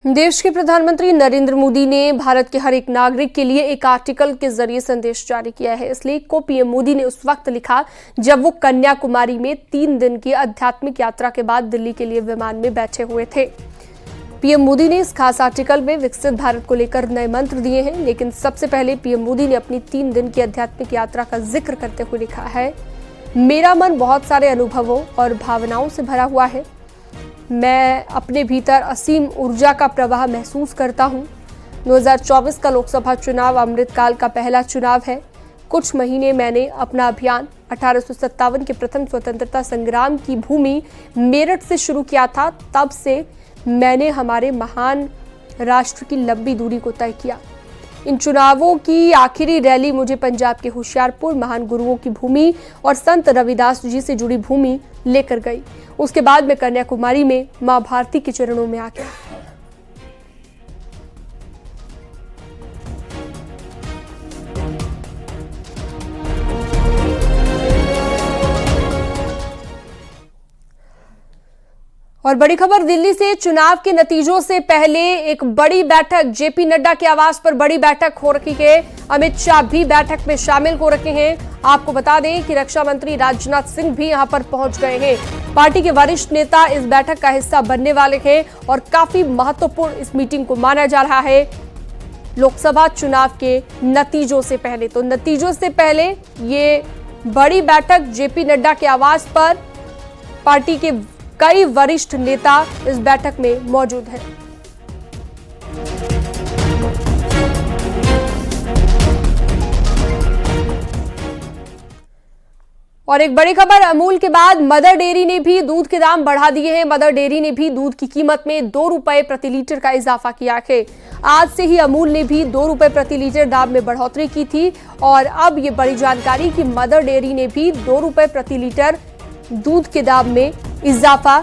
देश के प्रधानमंत्री नरेंद्र मोदी ने भारत के हर एक नागरिक के लिए एक आर्टिकल के जरिए संदेश जारी किया है। इस लेख को पीएम मोदी ने उस वक्त लिखा जब वो कन्याकुमारी में 3 दिन की आध्यात्मिक यात्रा के बाद दिल्ली के लिए विमान में बैठे हुए थे। पीएम मोदी ने इस खास आर्टिकल में विकसित भारत को लेकर नए मंत्र दिए हैं, लेकिन सबसे पहले पीएम मोदी ने अपनी 3 दिन की आध्यात्मिक यात्रा का जिक्र करते हुए लिखा है, मेरा मन बहुत सारे अनुभवों और भावनाओं से भरा हुआ है। मैं अपने भीतर असीम ऊर्जा का प्रवाह महसूस करता हूं। 2024 का लोकसभा चुनाव अमृतकाल का पहला चुनाव है। कुछ महीने मैंने अपना अभियान 1857 के प्रथम स्वतंत्रता संग्राम की भूमि मेरठ से शुरू किया था। तब से मैंने हमारे महान राष्ट्र की लंबी दूरी को तय किया। इन चुनावों की आखिरी रैली मुझे पंजाब के होशियारपुर, महान गुरुओं की भूमि और संत रविदास जी से जुड़ी भूमि लेकर गई। उसके बाद मैं कन्याकुमारी में मां भारती के चरणों में आ गया। और बड़ी खबर दिल्ली से, चुनाव के नतीजों से पहले एक बड़ी बैठक, जेपी नड्डा के आवास पर बड़ी बैठक हो रही है। अमित शाह भी बैठक में शामिल हो रखे हैं। आपको बता दें कि रक्षा मंत्री राजनाथ सिंह भी यहां पर पहुंच गए हैं। पार्टी के वरिष्ठ नेता इस बैठक का हिस्सा बनने वाले हैं और काफी महत्वपूर्ण इस मीटिंग को माना जा रहा है लोकसभा चुनाव के नतीजों से पहले। तो नतीजों से पहले ये बड़ी बैठक जेपी नड्डा के आवास पर, पार्टी के कई वरिष्ठ नेता इस बैठक में मौजूद हैं। और एक बड़ी खबर, अमूल के बाद मदर डेयरी ने भी दूध के दाम बढ़ा दिए हैं। मदर डेयरी ने भी दूध की कीमत में 2 रुपए प्रति लीटर का इजाफा किया है। आज से ही अमूल ने भी 2 रुपए प्रति लीटर दाम में बढ़ोतरी की थी और अब ये बड़ी जानकारी कि मदर डेयरी ने भी 2 रुपए प्रति लीटर दूध के दाम में इजाफा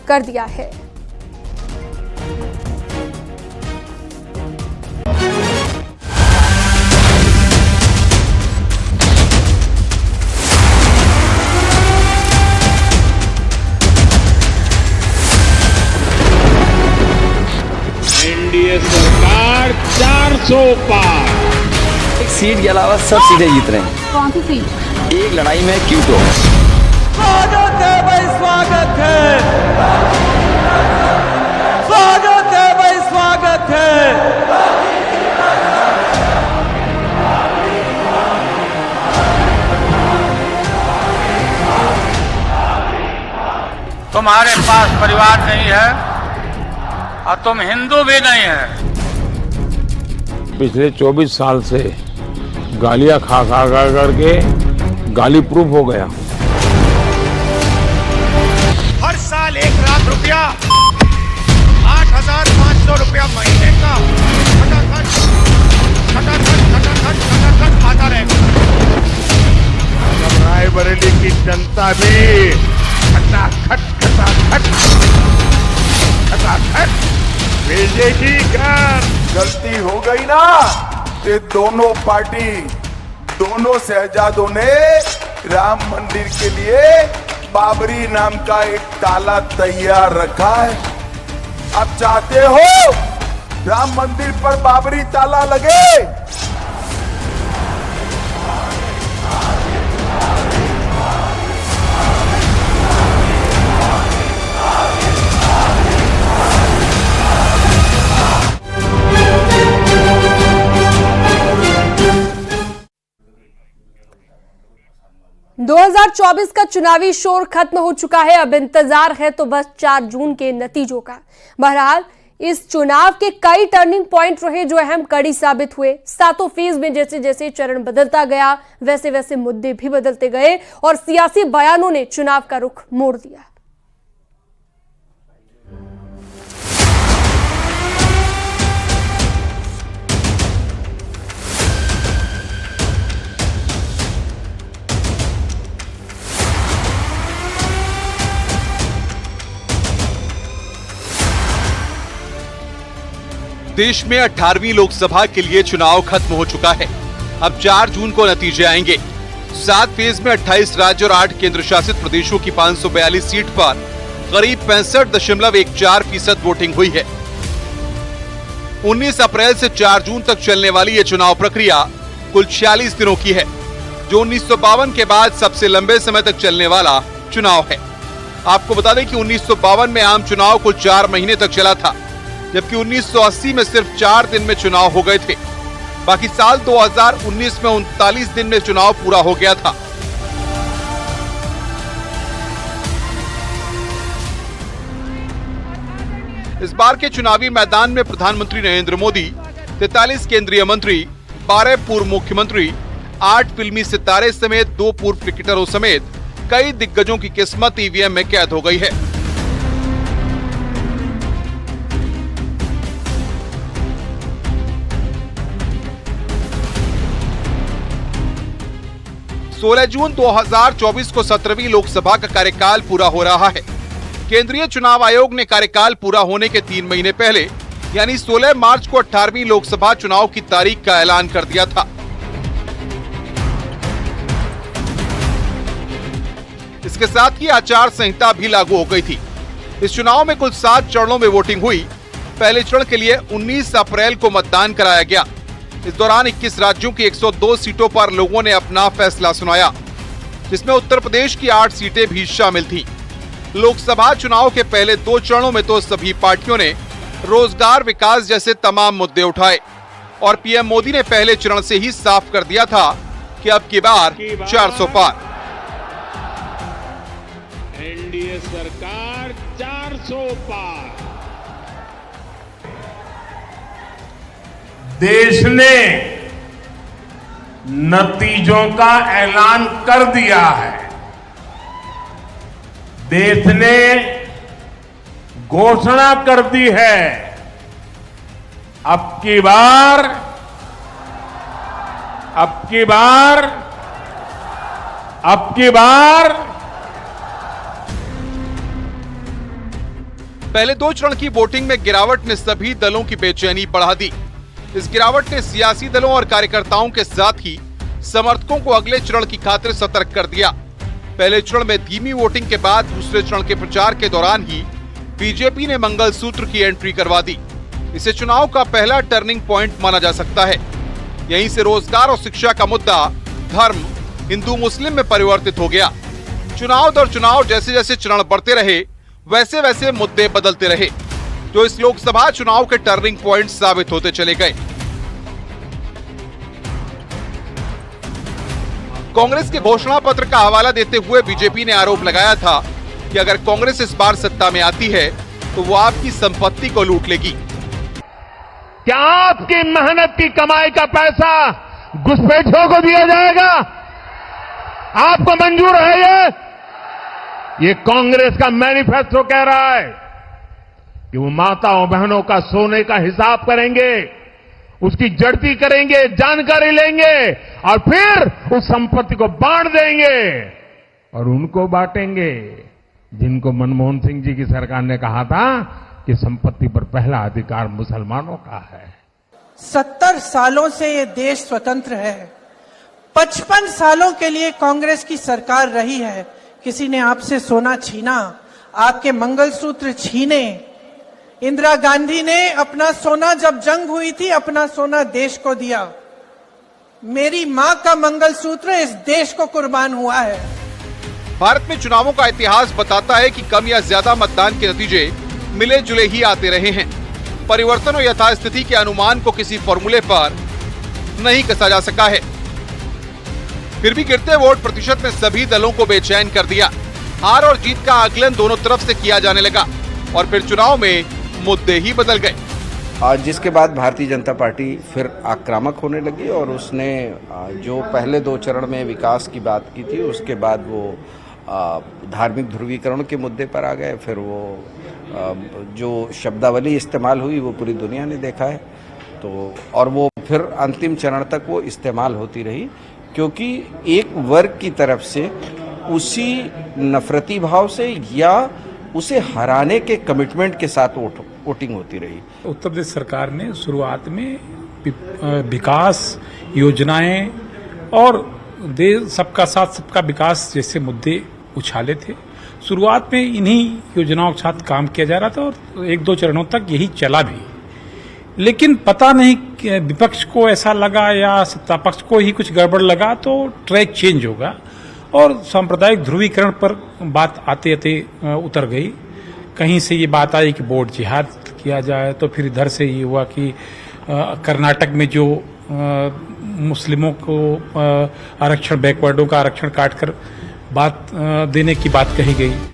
कर दिया है। एनडीए सरकार 400 पार। एक सीट के अलावा सब सीटें जीत रहे हैं। कौन सी सीट? एक लड़ाई में क्यूटो। स्वागत है भाई, स्वागत है, स्वागत है भाई, स्वागत है। तुम्हारे पास परिवार नहीं है और तुम हिंदू भी नहीं है। पिछले 24 साल से गालियां खा करके गाली प्रूफ हो गया। हर साल 1 लाख रुपया, 8,500 रुपया महीने का खटाखट खाता रहेगा। रायबरेली की जनता भी खटाखट भेजेगी घर। गलती हो गई ना, ये दोनों पार्टी, दोनों शहजादों ने राम मंदिर के लिए बाबरी नाम का एक ताला तैयार रखा है। अब चाहते हो राम मंदिर पर बाबरी ताला लगे? – 2024 का चुनावी शोर खत्म हो चुका है। अब इंतजार है तो बस 4 जून के नतीजों का। बहरहाल इस चुनाव के कई टर्निंग पॉइंट रहे जो अहम कड़ी साबित हुए। 7 फेज में जैसे जैसे चरण बदलता गया वैसे वैसे मुद्दे भी बदलते गए और सियासी बयानों ने चुनाव का रुख मोड़ दिया। देश में 18वीं लोकसभा के लिए चुनाव खत्म हो चुका है। अब 4 जून को नतीजे आएंगे। 7 फेज में 28 राज्य और 8 केंद्र शासित प्रदेशों की 542 सीट पर करीब 65.14% वोटिंग हुई है। 19 अप्रैल से 4 जून तक चलने वाली ये चुनाव प्रक्रिया कुल 46 दिनों की है, जो 1952 के बाद सबसे लंबे समय तक चलने वाला चुनाव है। आपको बता दें कि 1952 में आम चुनाव कुल 4 महीने तक चला था, जबकि 1980 में सिर्फ 4 दिन में चुनाव हो गए थे। बाकी साल 2019 में 39 दिन में चुनाव पूरा हो गया था। इस बार के चुनावी मैदान में प्रधानमंत्री नरेंद्र मोदी, 43 केंद्रीय मंत्री, 12 पूर्व मुख्यमंत्री, 8 फिल्मी सितारे समेत 2 पूर्व क्रिकेटरों समेत कई दिग्गजों की किस्मत ईवीएम में कैद हो गई है। सोलह जून 2024 को 17वीं लोकसभा का कार्यकाल पूरा हो रहा है। केंद्रीय चुनाव आयोग ने कार्यकाल पूरा होने के 3 महीने पहले यानी 16 मार्च को 18वीं लोकसभा चुनाव की तारीख का ऐलान कर दिया था। इसके साथ ही आचार संहिता भी लागू हो गई थी। इस चुनाव में कुल 7 चरणों में वोटिंग हुई। पहले चरण के लिए 19 अप्रैल को मतदान कराया गया। इस दौरान 21 राज्यों की 102 सीटों पर लोगों ने अपना फैसला सुनाया, जिसमें उत्तर प्रदेश की 8 सीटें भी शामिल थीं। लोकसभा चुनाव के पहले 2 चरणों में तो सभी पार्टियों ने रोजगार, विकास जैसे तमाम मुद्दे उठाए और पीएम मोदी ने पहले चरण से ही साफ कर दिया था कि अब की बार 400 पार। एनडीए सरकार 400 पार। देश ने नतीजों का ऐलान कर दिया है। देश ने घोषणा कर दी है, अब की बार पहले 2 चरण की वोटिंग में गिरावट ने सभी दलों की बेचैनी बढ़ा दी। इस गिरावट ने सियासी दलों और कार्यकर्ताओं के साथ ही समर्थकों को अगले चरण की खातिर सतर्क कर दिया। पहले चरण में धीमी वोटिंग के बाद दूसरे चरण के प्रचार के दौरान ही बीजेपी ने मंगलसूत्र की एंट्री करवा दी। इसे चुनाव का पहला टर्निंग पॉइंट माना जा सकता है। यहीं से रोजगार और शिक्षा का मुद्दा धर्म, हिंदू मुस्लिम में परिवर्तित हो गया। चुनाव दर चुनाव जैसे जैसे चरण बढ़ते रहे, वैसे वैसे मुद्दे बदलते रहे, जो इस लोकसभा चुनाव के टर्निंग पॉइंट साबित होते चले गए। कांग्रेस के घोषणा पत्र का हवाला देते हुए बीजेपी ने आरोप लगाया था कि अगर कांग्रेस इस बार सत्ता में आती है तो वो आपकी संपत्ति को लूट लेगी। क्या आपकी मेहनत की कमाई का पैसा घुसपैठियों को दिया जाएगा? आपको मंजूर है? ये कांग्रेस का मैनिफेस्टो कह रहा है कि वो माताओं बहनों का सोने का हिसाब करेंगे, उसकी जड़ती करेंगे, जानकारी लेंगे और फिर उस संपत्ति को बांट देंगे और उनको बांटेंगे जिनको मनमोहन सिंह जी की सरकार ने कहा था कि संपत्ति पर पहला अधिकार मुसलमानों का है। 70 सालों से ये देश स्वतंत्र है। 55 सालों के लिए कांग्रेस की सरकार रही है। किसी ने आपसे सोना छीना, आपके मंगलसूत्र छीने। इंदिरा गांधी ने अपना सोना, जब जंग हुई थी, अपना सोना देश को दिया। मेरी मां का मंगलसूत्र इस देश को कुर्बान हुआ है। भारत में चुनावों का इतिहास बताता है कि कम या ज्यादा मतदान के नतीजे मिले जुले ही आते रहे हैं। परिवर्तन और यथास्थिति के अनुमान को किसी फॉर्मूले पर नहीं कसा जा सका है। फिर भी गिरते वोट प्रतिशत ने सभी दलों को बेचैन कर दिया। हार और जीत का आकलन दोनों तरफ से किया जाने लगा और फिर चुनाव में मुद्दे ही बदल गए। और जिसके बाद भारतीय जनता पार्टी फिर आक्रामक होने लगी और उसने जो पहले 2 चरण में विकास की बात की थी, उसके बाद वो धार्मिक ध्रुवीकरण के मुद्दे पर आ गए। फिर वो जो शब्दावली इस्तेमाल हुई वो पूरी दुनिया ने देखा है। तो और वो फिर अंतिम चरण तक वो इस्तेमाल होती रही, क्योंकि एक वर्ग की तरफ से उसी नफरती भाव से या उसे हराने के कमिटमेंट के साथ वोटिंग होती रही। उत्तर प्रदेश सरकार ने शुरुआत में विकास योजनाएं और देश सबका साथ सबका विकास जैसे मुद्दे उछाले थे। शुरुआत में इन्हीं योजनाओं के साथ काम किया जा रहा था और 1-2 चरणों तक यही चला भी। लेकिन पता नहीं कि विपक्ष को ऐसा लगा या सत्ता पक्ष को ही कुछ गड़बड़ लगा, तो ट्रैक चेंज होगा और सांप्रदायिक ध्रुवीकरण पर बात आते आते उतर गई। कहीं से ये बात आई कि वोट जिहाद किया जाए, तो फिर इधर से ये हुआ कि कर्नाटक में जो मुस्लिमों को आरक्षण, बैकवर्डों का आरक्षण काटकर बात देने की बात कही गई।